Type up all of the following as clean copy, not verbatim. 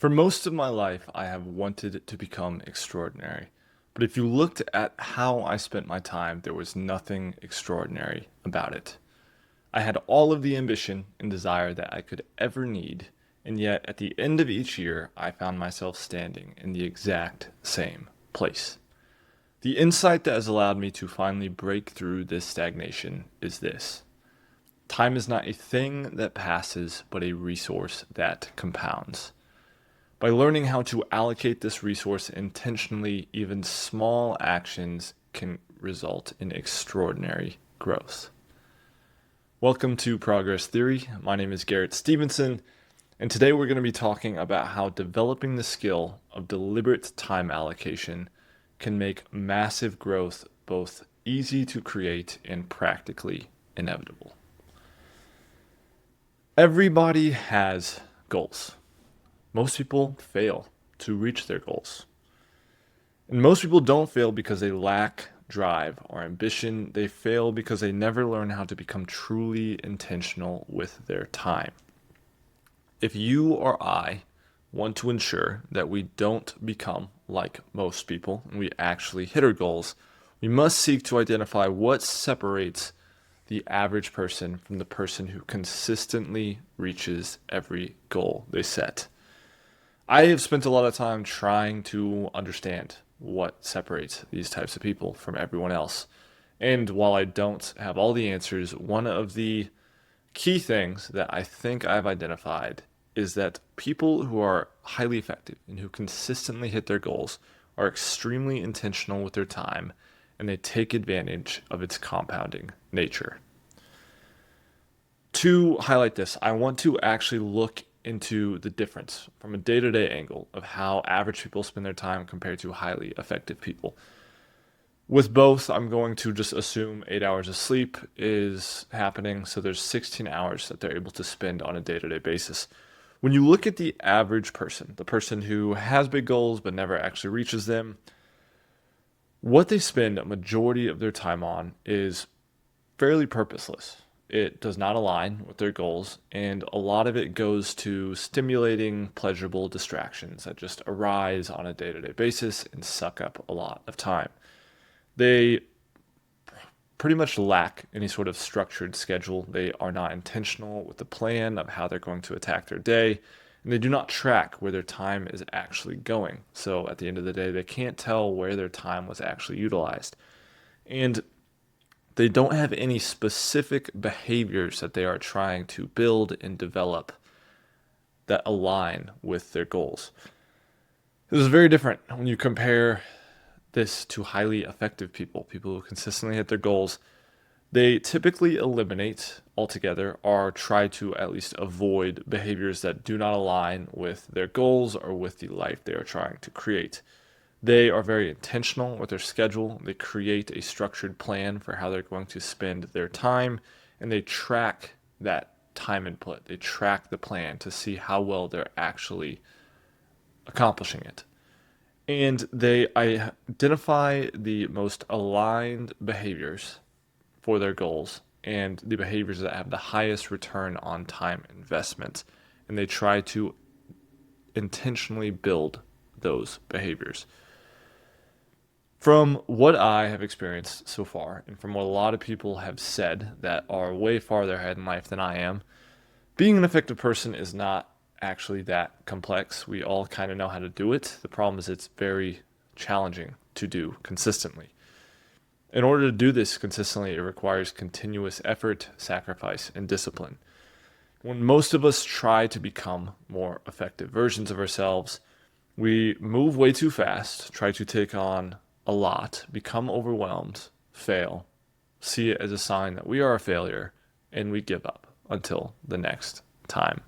For most of my life, I have wanted to become extraordinary. But if you looked at how I spent my time, there was nothing extraordinary about it. I had all of the ambition and desire that I could ever need, and yet at the end of each year, I found myself standing in the exact same place. The insight that has allowed me to finally break through this stagnation is this: time is not a thing that passes, but a resource that compounds. By learning how to allocate this resource intentionally, even small actions can result in extraordinary growth. Welcome to Progress Theory. My name is Garrett Stevenson, and today we're going to be talking about how developing the skill of deliberate time allocation can make massive growth both easy to create and practically inevitable. Everybody has goals. Most people fail to reach their goals. And most people don't fail because they lack drive or ambition. They fail because they never learn how to become truly intentional with their time. If you or I want to ensure that we don't become like most people and we actually hit our goals, we must seek to identify what separates the average person from the person who consistently reaches every goal they set. I have spent a lot of time trying to understand what separates these types of people from everyone else. And while I don't have all the answers, one of the key things that I think I've identified is that people who are highly effective and who consistently hit their goals are extremely intentional with their time, and they take advantage of its compounding nature. To highlight this, I want to actually look into the difference from a day-to-day angle of how average people spend their time compared to highly effective people. With both, I'm going to just assume 8 hours of sleep is happening, so there's 16 hours that they're able to spend on a day-to-day basis. When you look at the average person, the person who has big goals but never actually reaches them, what they spend a majority of their time on is fairly purposeless. It does not align with their goals, and a lot of it goes to stimulating pleasurable distractions that just arise on a day-to-day basis and suck up a lot of time. They pretty much lack any sort of structured schedule. They are not intentional with the plan of how they're going to attack their day, and they do not track where their time is actually going. So at the end of the day, they can't tell where their time was actually utilized. And they don't have any specific behaviors that they are trying to build and develop that align with their goals. This is very different when you compare this to highly effective people who consistently hit their goals. They typically eliminate altogether or try to at least avoid behaviors that do not align with their goals or with the life they are trying to create. They are very intentional with their schedule. They create a structured plan for how they're going to spend their time, and they track that time input. They track the plan to see how well they're actually accomplishing it. And they identify the most aligned behaviors for their goals and the behaviors that have the highest return on time investment. And they try to intentionally build those behaviors. From what I have experienced so far, and from what a lot of people have said that are way farther ahead in life than I am, being an effective person is not actually that complex. We all kind of know how to do it. The problem is it's very challenging to do consistently. In order to do this consistently, it requires continuous effort, sacrifice, and discipline. When most of us try to become more effective versions of ourselves, we move way too fast, try to take on a lot, become overwhelmed, fail, see it as a sign that we are a failure, and we give up until the next time.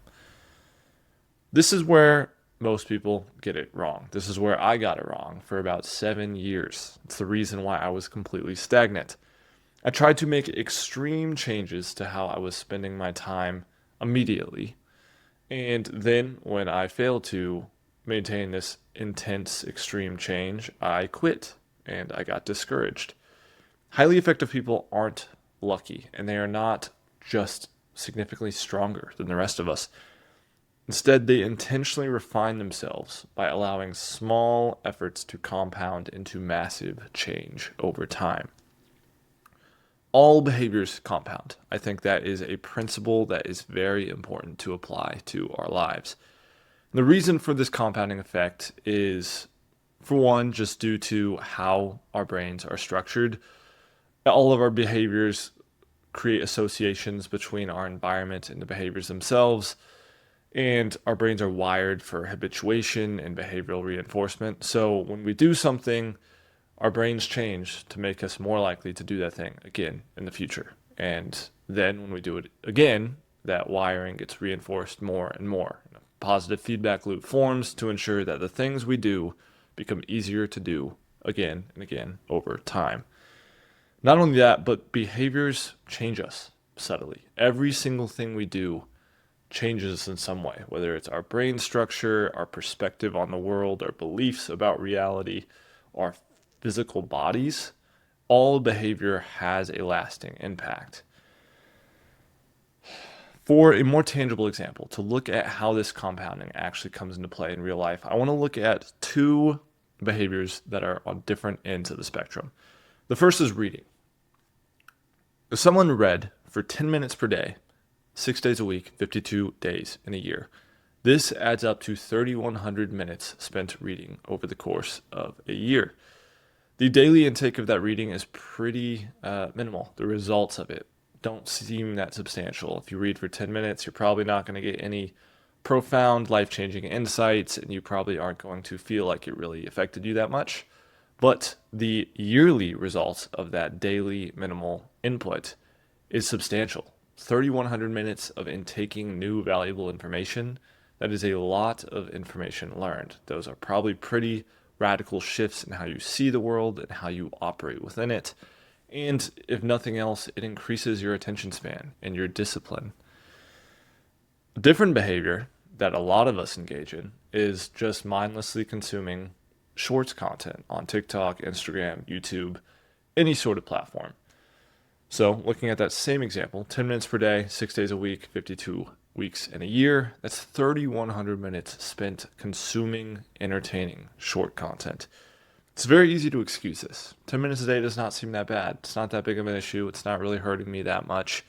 This is where most people get it wrong. This is where I got it wrong for about 7 years. It's the reason why I was completely stagnant. I tried to make extreme changes to how I was spending my time immediately. And then when I failed to maintain this intense, extreme change, I quit and I got discouraged. Highly effective people aren't lucky, and they are not just significantly stronger than the rest of us. Instead, they intentionally refine themselves by allowing small efforts to compound into massive change over time. All behaviors compound. I think that is a principle that is very important to apply to our lives. The reason for this compounding effect is, for one, just due to how our brains are structured. All of our behaviors create associations between our environment and the behaviors themselves, and our brains are wired for habituation and behavioral reinforcement. So when we do something, our brains change to make us more likely to do that thing again in the future. And then when we do it again, that wiring gets reinforced more and more. A positive feedback loop forms to ensure that the things we do become easier to do again and again over time. Not only that, but behaviors change us subtly. Every single thing we do changes in some way, whether it's our brain structure, our perspective on the world, our beliefs about reality, our physical bodies. All behavior has a lasting impact. For a more tangible example, to look at how this compounding actually comes into play in real life, I want to look at two behaviors that are on different ends of the spectrum. The first is reading. If someone read for 10 minutes per day, 6 days a week, 52 days in a year, this adds up to 3,100 minutes spent reading over the course of a year. The daily intake of that reading is pretty minimal. The results of it don't seem that substantial. If you read for 10 minutes, you're probably not going to get any profound, life-changing insights, and you probably aren't going to feel like it really affected you that much. But the yearly results of that daily minimal input is substantial. 3,100 minutes of intaking new valuable information. That is a lot of information learned. Those are probably pretty radical shifts in how you see the world and how you operate within it. And if nothing else, it increases your attention span and your discipline. A different behavior that a lot of us engage in is just mindlessly consuming shorts content on TikTok, Instagram, YouTube, any sort of platform. So looking at that same example, 10 minutes per day, 6 days a week, 52 weeks in a year, that's 3,100 minutes spent consuming entertaining short content. It's very easy to excuse this. 10 minutes a day does not seem that bad. It's not that big of an issue. It's not really hurting me that much.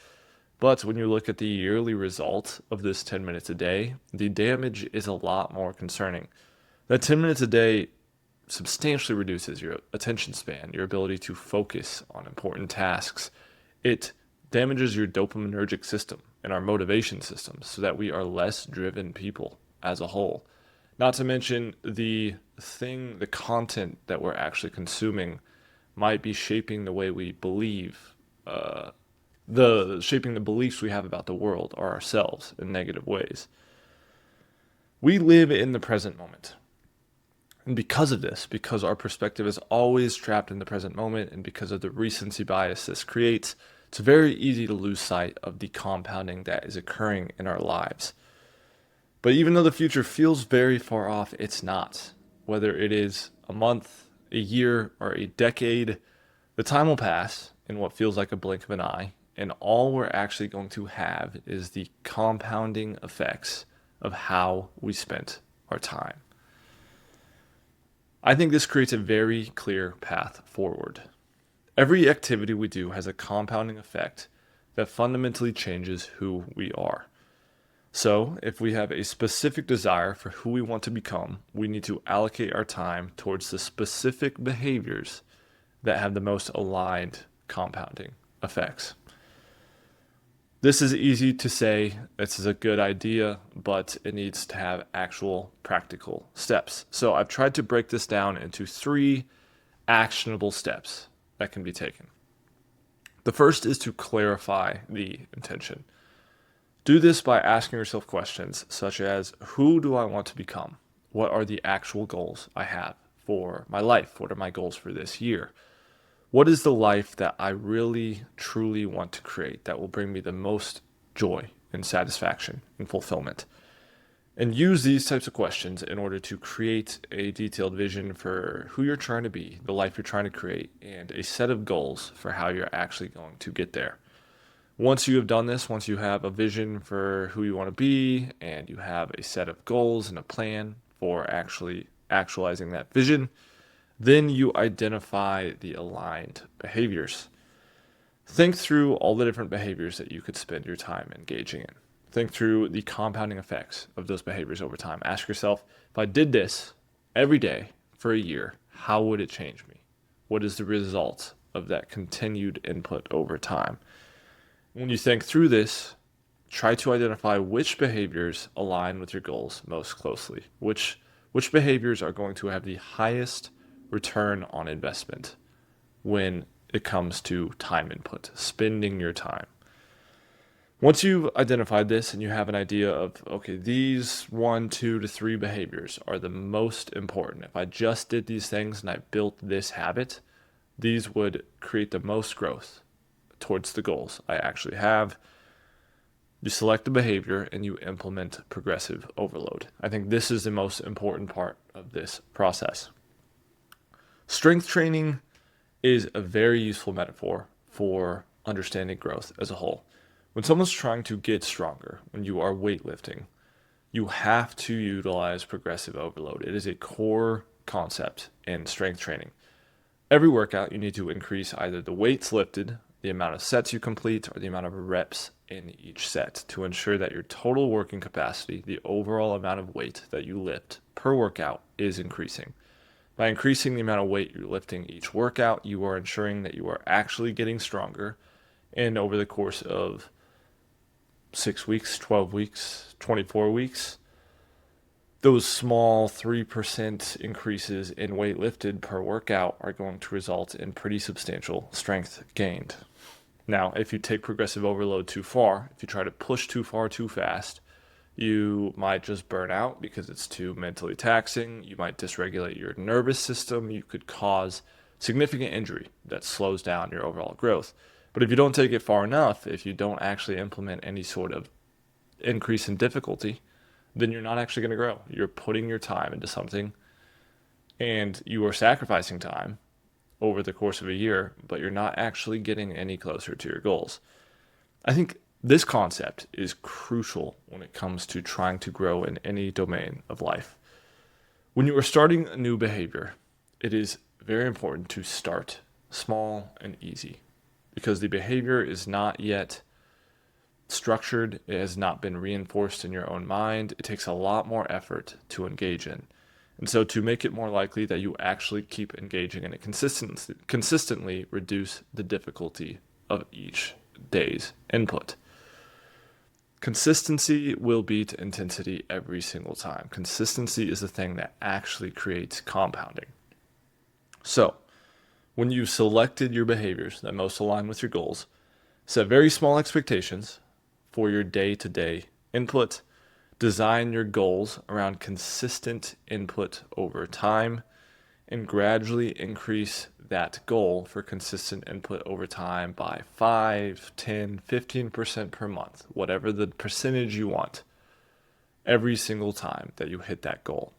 But when you look at the yearly result of this 10 minutes a day, the damage is a lot more concerning. That 10 minutes a day substantially reduces your attention span, your ability to focus on important tasks. It damages your dopaminergic system and our motivation system so that we are less driven people as a whole. Not to mention the content that we're actually consuming might be shaping the way we believe, shaping the beliefs we have about the world or ourselves in negative ways. We live in the present moment. And because of this, because our perspective is always trapped in the present moment, and because of the recency bias this creates, it's very easy to lose sight of the compounding that is occurring in our lives. But even though the future feels very far off, it's not. Whether it is a month, a year, or a decade, the time will pass in what feels like a blink of an eye, and all we're actually going to have is the compounding effects of how we spent our time. I think this creates a very clear path forward. Every activity we do has a compounding effect that fundamentally changes who we are. So, if we have a specific desire for who we want to become, we need to allocate our time towards the specific behaviors that have the most aligned compounding effects. This is easy to say, this is a good idea, but it needs to have actual practical steps. So I've tried to break this down into 3 actionable steps that can be taken. The first is to clarify the intention. Do this by asking yourself questions such as, who do I want to become? What are the actual goals I have for my life? What are my goals for this year? What is the life that I really, truly want to create that will bring me the most joy and satisfaction and fulfillment? And use these types of questions in order to create a detailed vision for who you're trying to be, the life you're trying to create, and a set of goals for how you're actually going to get there. Once you have done this, once you have a vision for who you want to be and you have a set of goals and a plan for actually actualizing that vision, then you identify the aligned behaviors. Think through all the different behaviors that you could spend your time engaging in. Think through the compounding effects of those behaviors over time. Ask yourself, if I did this every day for a year, how would it change me? What is the result of that continued input over time? When you think through this, try to identify which behaviors align with your goals most closely. Which behaviors are going to have the highest return on investment when it comes to time input, spending your time. Once you've identified this and you have an idea of, okay, these 1, 2 to 3 behaviors are the most important. If I just did these things and I built this habit, these would create the most growth towards the goals I actually have. You select the behavior and you implement progressive overload. I think this is the most important part of this process. Strength training is a very useful metaphor for understanding growth as a whole. When someone's trying to get stronger, when you are weightlifting, you have to utilize progressive overload. It is a core concept in strength training. Every workout, you need to increase either the weights lifted, the amount of sets you complete, or the amount of reps in each set to ensure that your total working capacity, the overall amount of weight that you lift per workout, is increasing. By increasing the amount of weight you're lifting each workout, you are ensuring that you are actually getting stronger. And over the course of 6 weeks, 12 weeks, 24 weeks, those small 3% increases in weight lifted per workout are going to result in pretty substantial strength gained. Now, if you take progressive overload too far, if you try to push too far too fast, you might just burn out because it's too mentally taxing. You might dysregulate your nervous system. You could cause significant injury that slows down your overall growth. But if you don't take it far enough, if you don't actually implement any sort of increase in difficulty, then you're not actually going to grow. You're putting your time into something and you are sacrificing time over the course of a year, but you're not actually getting any closer to your goals. I think this concept is crucial when it comes to trying to grow in any domain of life. When you are starting a new behavior, it is very important to start small and easy because the behavior is not yet structured. It has not been reinforced in your own mind. It takes a lot more effort to engage in. And so to make it more likely that you actually keep engaging in it consistently reduce the difficulty of each day's input. Consistency will beat intensity every single time. Consistency is the thing that actually creates compounding. So, when you've selected your behaviors that most align with your goals, set very small expectations for your day-to-day input. Design your goals around consistent input over time and gradually increase that goal for consistent input over time by 5, 10, 15% per month, whatever the percentage you want, every single time that you hit that goal.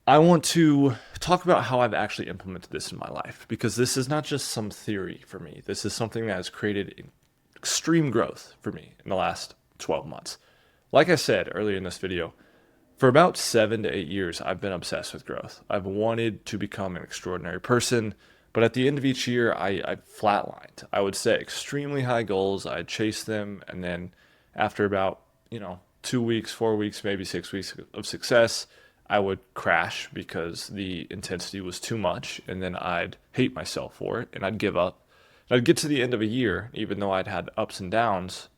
I want to talk about how I've actually implemented this in my life because this is not just some theory for me. This is something that has created extreme growth for me in the last 12 months. Like I said earlier in this video, for about 7 to 8 years, I've been obsessed with growth. I've wanted to become an extraordinary person, but at the end of each year, I flatlined. I would set extremely high goals. I'd chase them, and then after about 2 weeks, 4 weeks, maybe 6 weeks of success, I would crash because the intensity was too much, and then I'd hate myself for it, and I'd give up. And I'd get to the end of a year, even though I'd had ups and downs,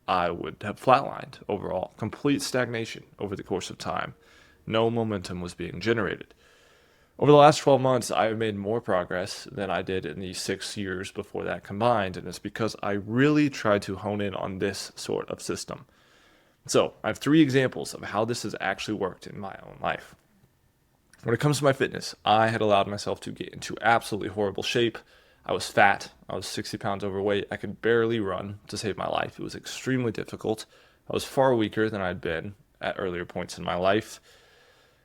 I would have flatlined overall, complete stagnation over the course of time. No momentum was being generated. Over the last 12 months, I've made more progress than I did in the 6 years before that combined, and it's because I really tried to hone in on this sort of system. So, I have 3 examples of how this has actually worked in my own life. When it comes to my fitness, I had allowed myself to get into absolutely horrible shape. I was fat. I was 60 pounds overweight. I could barely run to save my life. It was extremely difficult. I was far weaker than I'd been at earlier points in my life.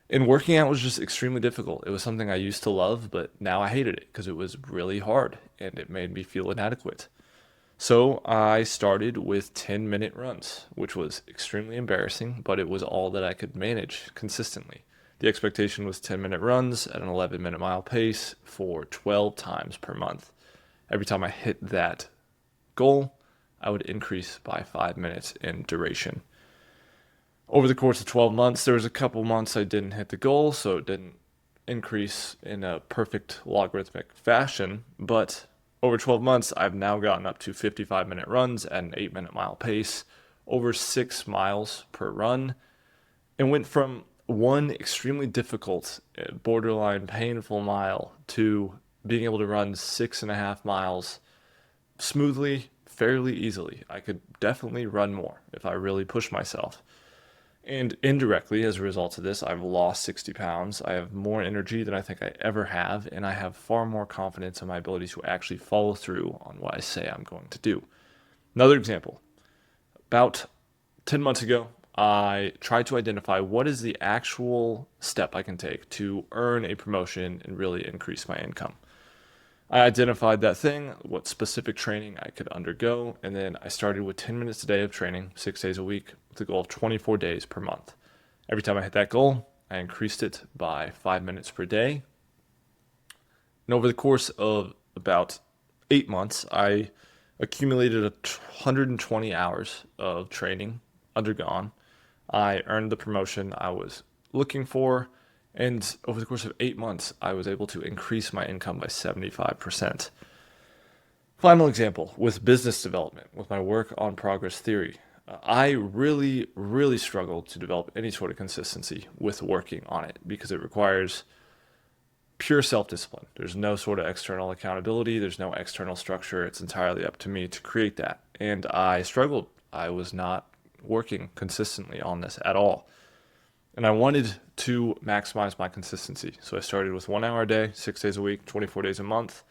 And working out was just extremely difficult. It was something I used to love, but now I hated it because it was really hard and it made me feel inadequate. So I started with 10-minute runs, which was extremely embarrassing, but it was all that I could manage consistently. The expectation was 10-minute runs at an 11-minute mile pace for 12 times per month. Every time I hit that goal, I would increase by 5 minutes in duration. Over the course of 12 months, there was a couple months I didn't hit the goal, so it didn't increase in a perfect logarithmic fashion. But over 12 months, I've now gotten up to 55-minute runs at an 8-minute mile pace, over 6 miles per run, and went from one extremely difficult, borderline painful mile to being able to run 6.5 miles smoothly, fairly easily. I could definitely run more if I really push myself. And indirectly, as a result of this, I've lost 60 pounds. I have more energy than I think I ever have, and I have far more confidence in my ability to actually follow through on what I say I'm going to do. Another example, about 10 months ago, I tried to identify what is the actual step I can take to earn a promotion and really increase my income. I identified that thing, what specific training I could undergo, and then I started with 10 minutes a day of training, 6 days a week, with a goal of 24 days per month. Every time I hit that goal, I increased it by 5 minutes per day. And over the course of about 8 months, I accumulated 120 hours of training undergone. I earned the promotion I was looking for, and over the course of 8 months, I was able to increase my income by 75%. Final example with business development, with my work on progress theory. I really, really struggle to develop any sort of consistency with working on it because it requires pure self discipline. There's no sort of external accountability, there's no external structure. It's entirely up to me to create that. And I struggled. I was not working consistently on this at all. And I wanted to maximize my consistency. So I started with 1 hour a day, 6 days a week, 24 days a month.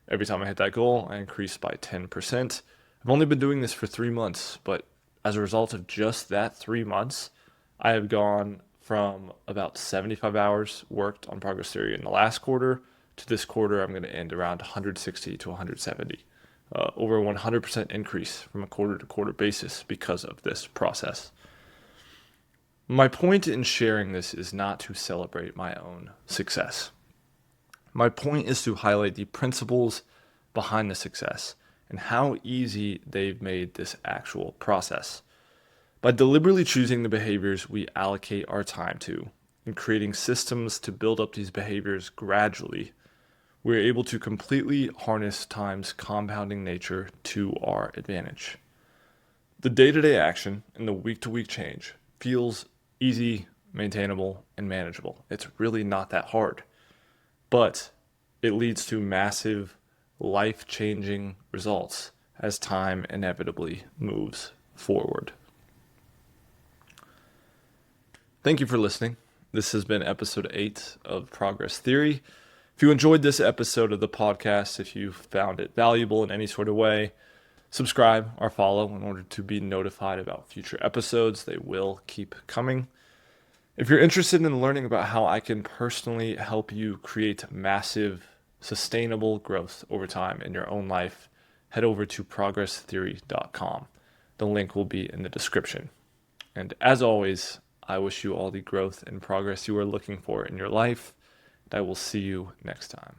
Every time I hit that goal, I increased by 10%. I've only been doing this for 3 months, but as a result of just that 3 months, I have gone from about 75 hours worked on progress theory in the last quarter to this quarter, I'm going to end around 160 to 170. Over a 100% increase from a quarter to quarter basis because of this process. My point in sharing this is not to celebrate my own success. My point is to highlight the principles behind the success and how easy they've made this actual process. By deliberately choosing the behaviors we allocate our time to and creating systems to build up these behaviors gradually, we're able to completely harness time's compounding nature to our advantage. The day-to-day action and the week-to-week change feels easy, maintainable, and manageable. It's really not that hard, but it leads to massive, life-changing results as time inevitably moves forward. Thank you for listening. This has been episode 8 of Progress Theory. If you enjoyed this episode of the podcast, if you found it valuable in any sort of way, subscribe or follow in order to be notified about future episodes. They will keep coming. If you're interested in learning about how I can personally help you create massive, sustainable growth over time in your own life, head over to progresstheory.com. The link will be in the description. And as always, I wish you all the growth and progress you are looking for in your life, and I will see you next time.